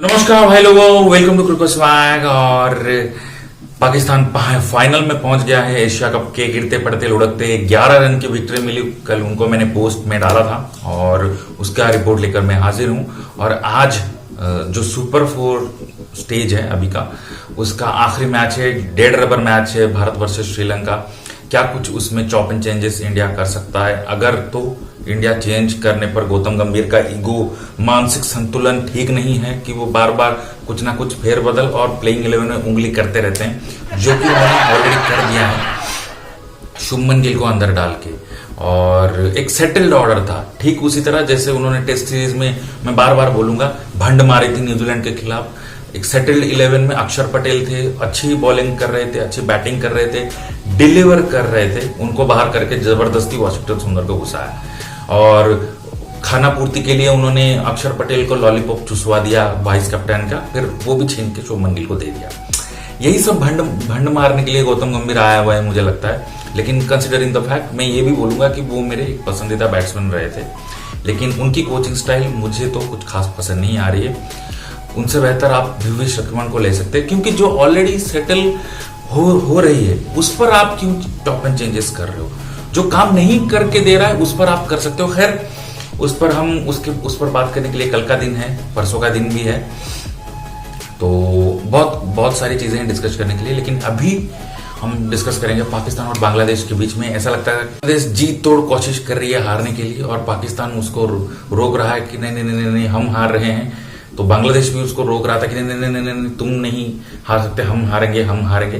नमस्कार भाई लोगों, वेलकम टू क्रिकेट स्वैग। और पाकिस्तान फाइनल में पहुंच गया है। एशिया कप के गिरते पड़ते लुढ़कते 11 रन की विक्ट्री मिली। कल उनको मैंने पोस्ट में डाला था और उसका रिपोर्ट लेकर मैं हाजिर हूं। और आज जो सुपर 4 स्टेज है अभी का, उसका आखिरी मैच है, डेड रबर मैच है, भारत वर्सेस श्रीलंका। क्या कुछ उसमें चॉप एंड चेंजेस इंडिया कर सकता है? अगर तो इंडिया चेंज करने पर गौतम गंभीर का ईगो, मानसिक संतुलन ठीक नहीं है कि वो बार बार कुछ ना कुछ फेरबदल और प्लेइंग 11 में उंगली करते रहते हैं, जो कि उन्होंने ऑलरेडी कर दिया है शुभमन गिल को अंदर डाल के। और एक सेटल्ड ऑर्डर था, ठीक उसी तरह जैसे उन्होंने टेस्ट सीरीज में, मैं बार बार बोलूंगा, भंड मारी थी न्यूजीलैंड के खिलाफ। एक सेटल्ड 11 में अक्षर पटेल थे, अच्छी बॉलिंग कर रहे थे, अच्छी बैटिंग कर रहे थे, डिलीवर कर रहे थे। उनको बाहर करके जबरदस्ती वाशिंगटन सुंदर को घुसाया और खाना पूर्ति के लिए उन्होंने अक्षर पटेल को लॉलीपॉप चुसवा दिया वाइस कैप्टन का, फिर वो भी छीन के शुभमन गिल को दे दिया। यही सब भंड मारने के लिए गौतम गंभीर आया हुआ है मुझे लगता है। लेकिन कंसिडरिंग द फैक्ट, मैं ये भी बोलूंगा कि वो मेरे पसंदीदा बैट्समैन रहे थे, लेकिन उनकी कोचिंग स्टाइल मुझे तो कुछ खास पसंद नहीं आ रही है। उनसे बेहतर आप दिव्येश लक्ष्मण को ले सकते हैं, क्योंकि जो ऑलरेडी सेटल हो रही है उस पर आप क्यों टॉप एंड चेंजेस कर रहे हो? जो काम नहीं करके दे रहा है उस पर आप कर सकते हो। खैर, उस पर बात करने के लिए कल का दिन है, परसों का दिन भी है, तो बहुत सारी चीजें हैं डिस्कस करने के लिए। लेकिन अभी हम डिस्कस करेंगे पाकिस्तान और बांग्लादेश के बीच में। ऐसा लगता है बांग्लादेश जी तोड़ कोशिश कर रही है हारने के लिए और पाकिस्तान उसको रोक रहा है कि नहीं नहीं नहीं नहीं हम हार रहे हैं। तो बांग्लादेश भी उसको रोक रहा था कि नहीं नहीं नहीं नहीं तुम नहीं हार सकते, हम हारेंगे।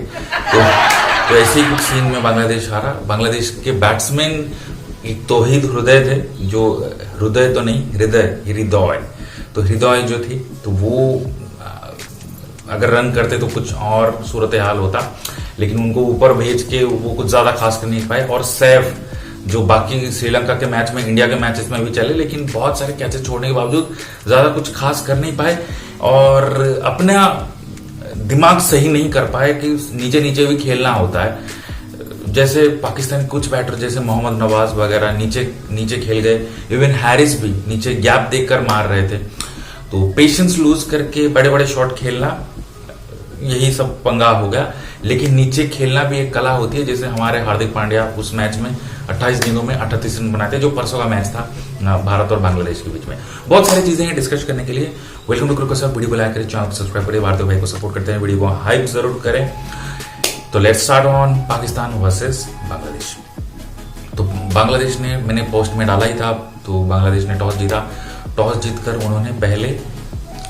तो ऐसे ही कुछ सीन में बांग्लादेश हारा। बांग्लादेश के बैट्समैन एक तौहीद हृदय थे, जो हृदय तो नहीं हृदय तो हृदय जो थी, तो वो अगर रन करते तो कुछ और सूरत हाल होता, लेकिन उनको ऊपर भेज के वो कुछ ज्यादा खास कर नहीं पाए। और सैफ जो बाकी श्रीलंका के मैच में, इंडिया के मैचेस में भी चले, लेकिन बहुत सारे कैचेस छोड़ने के बावजूद ज्यादा कुछ खास कर नहीं पाए और अपना दिमाग सही नहीं कर पाए कि नीचे नीचे भी खेलना होता है। जैसे पाकिस्तान कुछ बैटर जैसे मोहम्मद नवाज वगैरह नीचे खेल गए, इवन हैरिस भी नीचे गैप देकर मार रहे थे। तो पेशेंस लूज करके बड़े बड़े शॉट खेलना, यही सब पंगा हो गया। लेकिन नीचे खेलना भी एक कला होती है, जैसे हमारे हार्दिक पांड्या उस मैच में 28 गेंदों में 38 रन बनाते, जो परसों का मैच था भारत और बांग्लादेश के बीच में। बहुत सारी चीजें हैं डिस्कस करने के लिए। Welcome to cricket swag. Video को लाइक करें, चैनल को सब्सक्राइब करें, भारतीय भाई को सपोर्ट करते हैं, वीडियो को हाइप जरूर करें। तो let's start on Pakistan versus Bangladesh. तो बांग्लादेश ने, मैंने पोस्ट में डाला ही था, तो बांग्लादेश ने टॉस जीता। टॉस जीतकर उन्होंने पहले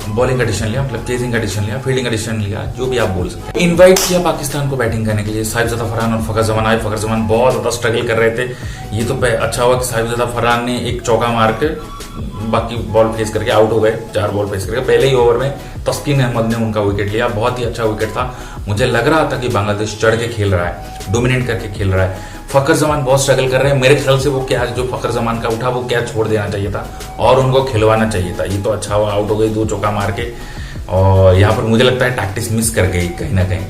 बॉलिंग का डिसीजन लिया, मतलब चेजिंग का डिसीजन लिया, फील्डिंग का डिसीजन लिया, जो भी आप बोल सकते हैं। इनवाइट किया पाकिस्तान को बैटिंग करने के लिए। साहिबजादा फरहान और फखर जमान आए। फखर जमान बहुत ज्यादा स्ट्रगल कर रहे थे। ये तो अच्छा हुआ कि साहिबजादा फरहान ने एक चौका मार के बाकी बॉल फेस करके आउट हो गए, 4 बॉल फेस करके। पहले ही ओवर में तस्कीन अहमद ने उनका विकेट लिया, बहुत ही अच्छा विकेट था। मुझे लग रहा था कि बांग्लादेश चढ़ के खेल रहा है, डोमिनेट करके खेल रहा है। फखर जमान बहुत स्ट्रगल कर रहे हैं। मेरे ख्याल से वो कैच जो फखर जमान का उठा, वो कैच छोड़ देना चाहिए था और उनको खिलवाना चाहिए था। ये तो अच्छा हुआ आउट हो गई 2 चौका मार के, और यहाँ पर मुझे लगता है टैक्टिक्स मिस कर गई कहीं ना कहीं।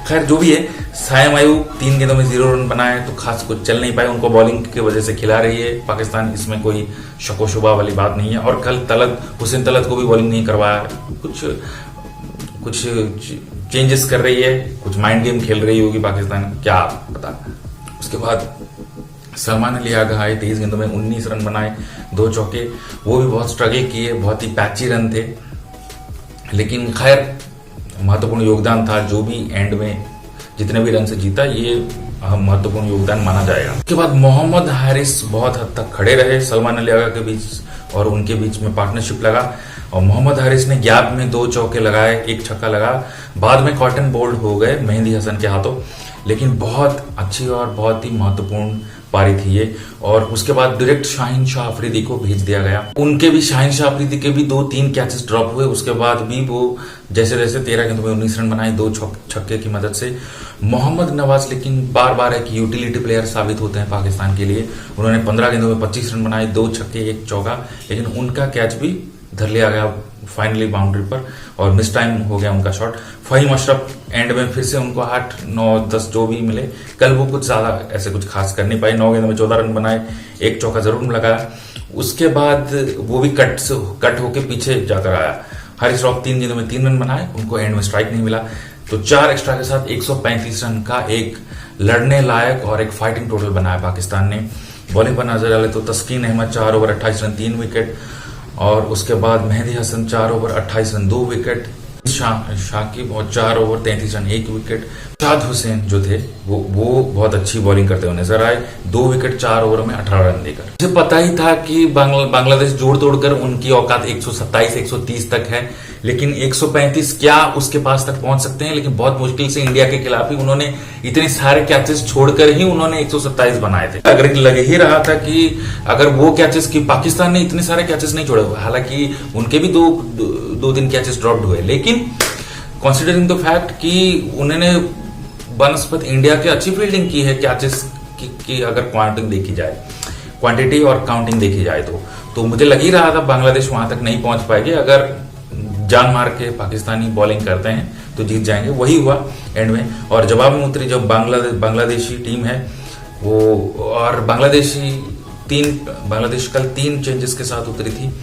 खैर, जो भी है, सायम आयू 3 गेंदों में 0 रन बनाए, तो खास कुछ चल नहीं पाए। उनको बॉलिंग की वजह से खिला रही है पाकिस्तान, इसमें कोई शको शुबा वाली बात नहीं है। और कल हुसैन तलत को भी बॉलिंग नहीं करवाया, कुछ चेंजेस कर रही है, कुछ माइंड गेम खेल रही होगी पाकिस्तान, क्या पता। उसके बाद सलमान अली आगा आए, 23 गेंदों में 19 रन बनाए, 2 चौके। वो भी बहुत स्ट्रगल किए, बहुत ही पैची रन थे, लेकिन खैर महत्वपूर्ण योगदान था। जो भी एंड में जितने भी रन से जीता, ये महत्वपूर्ण योगदान माना जाएगा। उसके बाद मोहम्मद हारिस बहुत हद तक खड़े रहे सलमान अली आगा के बीच, और उनके बीच में पार्टनरशिप लगा और मोहम्मद हारिस ने गैप में 2 चौके लगाए, 1 छक्का लगा। बाद में कॉटन बोल्ड हो गए मेहंदी हसन के हाथों, लेकिन बहुत अच्छी और बहुत ही महत्वपूर्ण पारी थी ये। और उसके बाद डायरेक्ट शाहीन शाह अफरीदी को भेज दिया गया। उनके भी, शाहीन शाह अफरीदी के भी 2-3 कैचेस ड्रॉप हुए। उसके बाद भी वो जैसे 13 गेंदों में 19 रन बनाए, 2 छक्के की मदद से। मोहम्मद नवाज लेकिन बार एक यूटिलिटी प्लेयर साबित होते हैं पाकिस्तान के लिए। उन्होंने 15 गेंदों में 25 रन बनाए, 2 छक्के 1 चौका, लेकिन उनका कैच भी धर लिया गया फाइनली बाउंड्री पर और मिस टाइम हो गया उनका शॉट। फहीम अशरफ एंड में फिर से उनको 8, 9, 10 जो भी मिले, कल वो कुछ ज्यादा ऐसे कुछ खास कर नहीं पाए। 9 गेंदों में 14 रन बनाए, 1 चौका जरूर लगाया। उसके बाद वो भी कट होके पीछे जाकर आया हारिस रॉफ 3 गेंदों में 3 रन बनाए, उनको एंड में स्ट्राइक नहीं मिला। तो 4 एक्स्ट्रा के साथ 135 रन का एक लड़ने लायक और एक फाइटिंग टोटल बनाया पाकिस्तान ने। बॉलिंग पर नजर डाले तो Taskin Ahmed 4 over 28 run 3 wicket, और उसके बाद Mehdi Hasan 4 over 28 run 2 wicket, Shakib और 4 ओवर 33 रन 1 विकेट। शाद हुसैन जो थे वो बहुत अच्छी बॉलिंग करते हुए नजर आए, 2 विकेट 4 ओवर में 18 रन देकर। मुझे पता ही था कि बांग्लादेश जोड़ तोड़कर उनकी औकात 127 130 तक है, लेकिन 135 क्या उसके पास तक पहुंच सकते हैं, लेकिन बहुत मुश्किल से इंडिया के खिलाफ ही उन्होंने इतने सारे कैचेस छोड़कर ही उन्होंने 127 बनाए थे। अगर लग ही रहा था कि अगर वो कैचेस की पाकिस्तान ने इतने सारे कैचेस नहीं छोड़े, हालांकि उनके भी दो दिन कैचेस ड्रॉप्ड हुए, लेकिन कंसिडरिंग द फैक्ट कि उन्होंने बनस्पत इंडिया की अच्छी फील्डिंग की है कैचेस की अगर क्वांटिटी और काउंटिंग देखी जाए तो मुझे लग ही रहा था बांग्लादेश वहां तक नहीं पहुंच पाएगी। अगर जान मार के पाकिस्तानी बॉलिंग करते हैं तो जीत जाएंगे, वही हुआ एंड में। और जवाब में उतरी जब बांग्लादेशी टीम है वो, और बांग्लादेश कल 3 चेंजेस के साथ उतरी थी।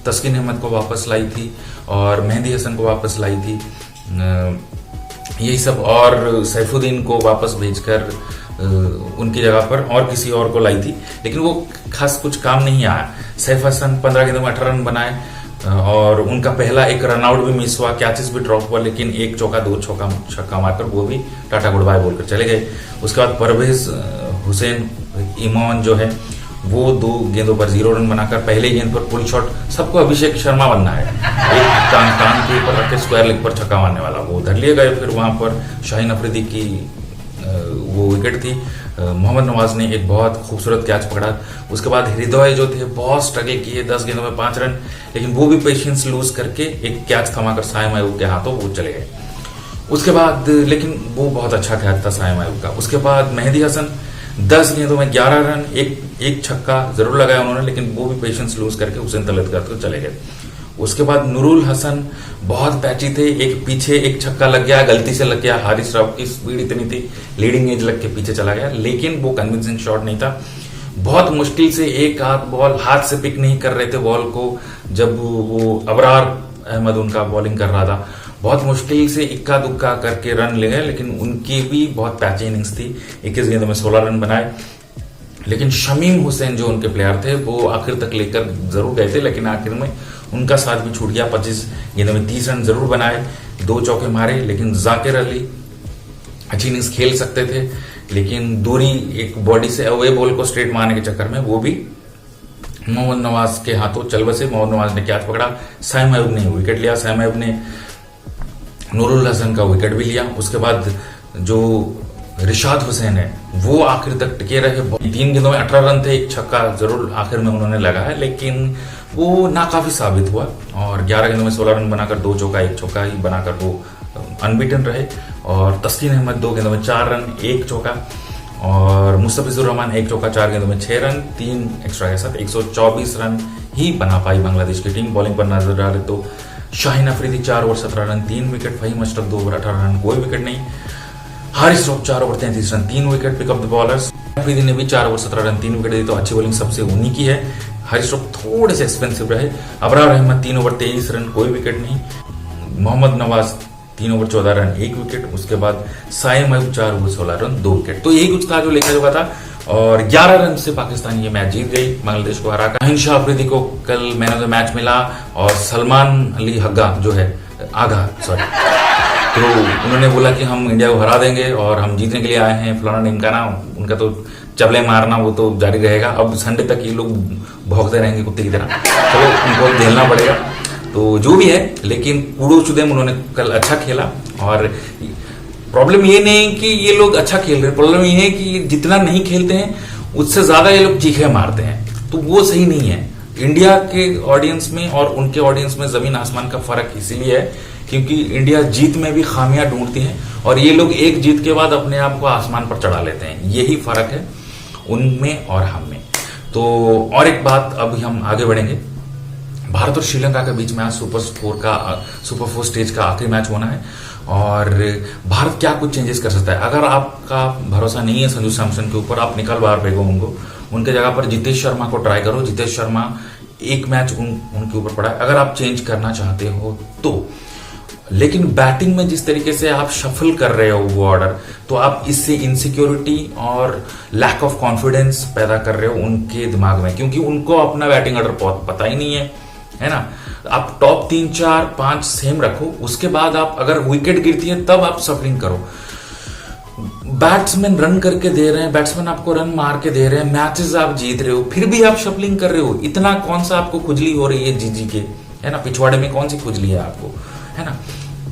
तस्कीन अहमद को वापस लाई थी और मेहदी हसन को वापस लाई थी, यही सब, और सैफुद्दीन को वापस भेजकर उनकी जगह पर और किसी और को लाई थी, लेकिन वो खास कुछ काम नहीं आया। सैफ हसन 15 गेंदों में 18 रन बनाए और उनका पहला एक रनआउट भी मिस हुआ, कैचेस भी ड्रॉप हुआ, लेकिन 1 चौका 2 छक्का मारकर वो भी टाटा गुड बाय बोलकर चले गए। उसके बाद परवेज हुसैन इमोन जो है वो 2 गेंदों पर 0 रन बनाकर पहले गेंद पर पुल शॉट, सबको अभिषेक शर्मा बनना है, एक टांग के ऊपर रख के स्क्वायर लेग पर छक्का मारने वाला, वो उधर लिए गए। फिर वहां पर शाहीन अफरीदी की वो विकेट थी, मोहम्मद नवाज ने एक बहुत खूबसूरत कैच पकड़ा। उसके बाद हृदय जो थे बहुत स्ट्रगल किए, 10 गेंदों में 5 रन, लेकिन वो भी पेशेंस लूज करके एक कैच थमाकर साइम आयूब के हाथों वो चले गए। उसके बाद लेकिन वो बहुत अच्छा कैच था साइम आयूब का। उसके बाद मेहदी हसन 10 गेंदों में 11 रन, एक छक्का जरूर लगाया उन्होंने, लेकिन वो भी पेशेंस लूज करके हुसैन तलतगर तो चले गए। उसके बाद नूरुल हसन बहुत पैची थे, एक पीछे एक छक्का लग गया, गलती से लग गया, हारिस राव की स्पीड इतनी थी, लीडिंग एज लग के पीछे चला गया, लेकिन वो कन्विंसिंग शॉट नहीं था। बहुत मुश्किल से एक बॉल हाथ से पिक नहीं कर रहे थे बॉल को, जब वो अबरार अहमद उनका बॉलिंग कर रहा था, बहुत मुश्किल से इक्का दुक्का करके रन ले गए, लेकिन उनकी भी बहुत पैची इनिंग्स थी, 21 गेंदों में 16 रन बनाए। लेकिन शमीम हुसैन जो उनके प्लेयर थे वो आखिर तक लेकर जरूर गए थे, लेकिन आखिर में उनका साथ भी छूट गया। 25 गेंदों में 30 रन जरूर बनाए, 2 चौके मारे, लेकिन जाकिर अली अच्छी इनिंग्स खेल सकते थे, लेकिन दूरी एक बॉडी से अवे बॉल को स्ट्रेट मारने के चक्कर में वो भी मोहम्मद नवाज के हाथों चल बसे। मोहम्मद नवाज ने कैच पकड़ा, साइम आयूब ने विकेट लिया, साइम आयूब ने नूरुल हसन का विकेट भी लिया। उसके बाद जो रिशाद हुसैन है वो आखिर तक टिके रहे, 3 गेंदों में 18 रन थे, एक छक्का जरूर आखिर में उन्होंने लगाया, लेकिन वो नाकाफी साबित हुआ, और 11 गेंदों में 16 रन बनाकर 2 चौका 1 चौका ही बनाकर वो अनबीटन रहे। और तस्कीन अहमद 2 गेंदों में 4 रन 1 चौका, और मुस्तफिजुर रहमान 1 चौका 4 गेंदों में 6 रन 3 एक्स्ट्रा के साथ 124 रन ही बना पाई बांग्लादेश की टीम। बॉलिंग पर नजर डाले तो Shaheen Afridi 4 over 17 run 3 wicket, Faheem Ashraf 2 over 18 run कोई विकेट नहीं, Haris Rauf 4 over 33 run 3 wicket, pick up the bowlers. Afridi ने भी 4 ओवर 17 रन 3 विकेट दी, तो अच्छी बॉलिंग सबसे उन्हीं की है। हारिस रॉफ थोड़े से एक्सपेंसिव रहे। अबरार अहमद 3 ओवर 23 रन कोई विकेट नहीं, Mohammad Nawaz 3 over 14 run 1 wicket, उसके बाद Saim Ayub 4 over 16 run 2 wicket. तो यही कुछ था जो लिखा जोखा था, और 11 रन से पाकिस्तान ये मैच जीत गई बांग्लादेश को हराकर। अहिंशा अफरीदी को कल मैन ऑफ द मैच मिला, और सलमान अली हग्गा जो है तो उन्होंने बोला कि हम इंडिया को हरा देंगे और हम जीतने के लिए आए हैं, फलाना ढिमकाना, उनका तो चबले मारना वो तो जारी रहेगा। अब संडे तक ये लोग भौंकते रहेंगे कुत्ते की तरह, तो उनको झेलना पड़ेगा। तो जो भी है, लेकिन कूड़ो चुदेम उन्होंने कल अच्छा खेला। और प्रॉब्लम ये नहीं कि ये लोग अच्छा खेल रहे, प्रॉब्लम ये है कि जितना नहीं खेलते हैं उससे ज्यादा ये लोग चीखे मारते हैं, तो वो सही नहीं है। इंडिया के ऑडियंस में और उनके ऑडियंस में जमीन आसमान का फर्क इसीलिए है क्योंकि इंडिया जीत में भी खामियां ढूंढती है, और ये लोग एक जीत के बाद अपने आप को आसमान पर चढ़ा लेते हैं। यही फर्क है उनमें और हम में। तो और एक बात, अभी हम आगे बढ़ेंगे। भारत और श्रीलंका के बीच में आज सुपर 4 स्टेज का आखिरी मैच होना है, और भारत क्या कुछ चेंजेस कर सकता है। अगर आपका भरोसा नहीं है संजू सैमसन के ऊपर, आप निकाल बाहर फेंको उनको, उनके जगह पर जितेश शर्मा को ट्राई करो। जितेश शर्मा एक मैच उनके ऊपर पड़ा है, अगर आप चेंज करना चाहते हो तो। लेकिन बैटिंग में जिस तरीके से आप शफल कर रहे हो वो ऑर्डर, तो आप इससे इनसिक्योरिटी और लैक ऑफ कॉन्फिडेंस पैदा कर रहे हो उनके दिमाग में, क्योंकि उनको अपना बैटिंग ऑर्डर बहुत पता ही नहीं है ना। आप टॉप 3 4 5 सेम रखो, उसके बाद आप अगर विकेट गिरती है तब आप शफलिंग करो। बैट्समैन रन करके दे रहे हैं, बैट्समैन आपको रन मार के दे रहे हैं, मैचेस आप जीत रहे हो, फिर भी आप शफलिंग कर रहे हो। इतना कौन सा आपको खुजली हो रही है जी के, है ना, पिछवाड़े में कौन सी खुजली है आपको, है ना।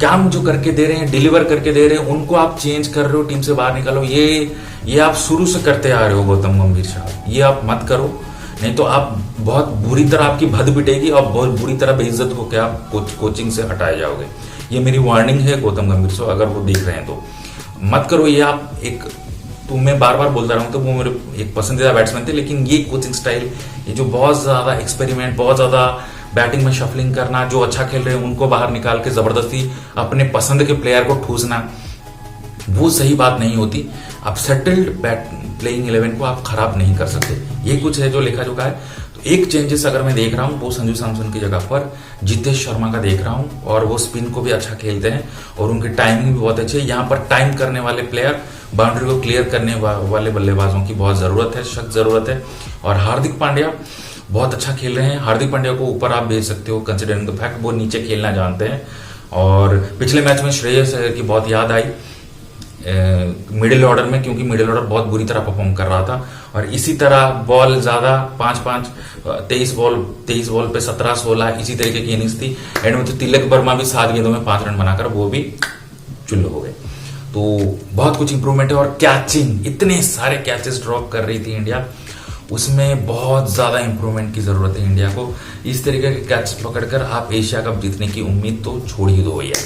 काम जो करके दे रहे हैं, डिलीवर करके दे रहे हैं, उनको आप चेंज कर रहे हो, टीम से बाहर निकालो। ये आप शुरू से करते आ रहे हो गौतम गंभीर साहब, ये आप मत करो, नहीं तो आप बहुत बुरी तरह आपकी भद पिटेगी और बहुत बुरी तरह बेइज्जत होकर आप कोचिंग से हटाए जाओगे। ये मेरी वार्निंग है गौतम गंभीर साहब, अगर वो देख रहे हैं तो मत करो ये। आप एक तो मैं बार बार बोलता रहा हूं, तो वो मेरे एक पसंदीदा बैट्समैन थे, लेकिन ये कोचिंग स्टाइल, ये जो बहुत ज्यादा एक्सपेरिमेंट, बहुत ज्यादा बैटिंग में शफलिंग करना, जो अच्छा खेल रहे हैं उनको बाहर निकाल के जबरदस्ती अपने पसंद के प्लेयर को ठूसना, वो सही बात नहीं होती। आप सेटल्ड प्लेइंग 11 को आप खराब नहीं कर सकते। ये कुछ है जो लेखा जोखा है। तो एक चेंजेस अगर मैं देख रहा हूं वो संजू सैमसन की जगह पर जितेश शर्मा का देख रहा हूं, और वो स्पिन को भी अच्छा खेलते हैं और उनकी टाइमिंग भी बहुत अच्छी है। यहाँ पर टाइम करने वाले प्लेयर, बाउंड्री को क्लियर करने वाले बल्लेबाजों की बहुत जरूरत है, सख्त जरूरत है। और हार्दिक पांड्या बहुत अच्छा खेल रहे हैं। हार्दिक पांड्या को ऊपर आप भेज सकते हो, कंसिडरिंग द फैक्ट वो नीचे खेलना जानते हैं। और पिछले मैच में श्रेयस अय्यर की बहुत याद आई मिडिल ऑर्डर में, क्योंकि मिडिल ऑर्डर बहुत बुरी तरह परफॉर्म कर रहा था। और इसी तरह बॉल ज्यादा 5-5 23 बॉल पे 17-16 इसी तरीके की इनिंग्स थी। एंड में तो तिलक वर्मा भी 7 गेंदों में 5 रन बनाकर वो भी चुल्लू हो गए। तो बहुत कुछ इंप्रूवमेंट है। और कैचिंग, इतने सारे कैचेस ड्रॉप कर रही थी इंडिया, उसमें बहुत ज्यादा इंप्रूवमेंट की जरूरत है इंडिया को। इस तरीके के कैच पकड़कर आप एशिया कप जीतने की उम्मीद तो छोड़ ही दो भैया।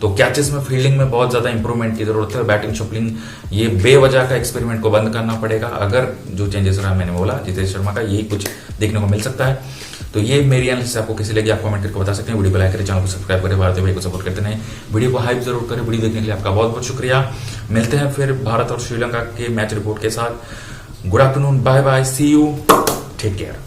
तो कैचेस में, फील्डिंग में बहुत ज्यादा इंप्रूवमेंट की जरूरत है। बैटिंग शफलिंग, ये बेवजह का एक्सपेरिमेंट को बंद करना पड़ेगा। अगर जो चेंजेस रहा मैंने बोला जितेश शर्मा का, यही कुछ देखने को मिल सकता है। तो ये मेरी एनालिसिस आपको कैसी लगी आप कमेंट करके बता सकते हैं। वीडियो को लाइक करें, चैनल को सब्सक्राइब करें, भारतीय भाई को सपोर्ट करते रहें, वीडियो को हाइप जरूर करें। वीडियो देखने के लिए आपका बहुत बहुत शुक्रिया। मिलते हैं फिर भारत और श्रीलंका के मैच रिपोर्ट के साथ। Good afternoon, bye bye, see you, take care.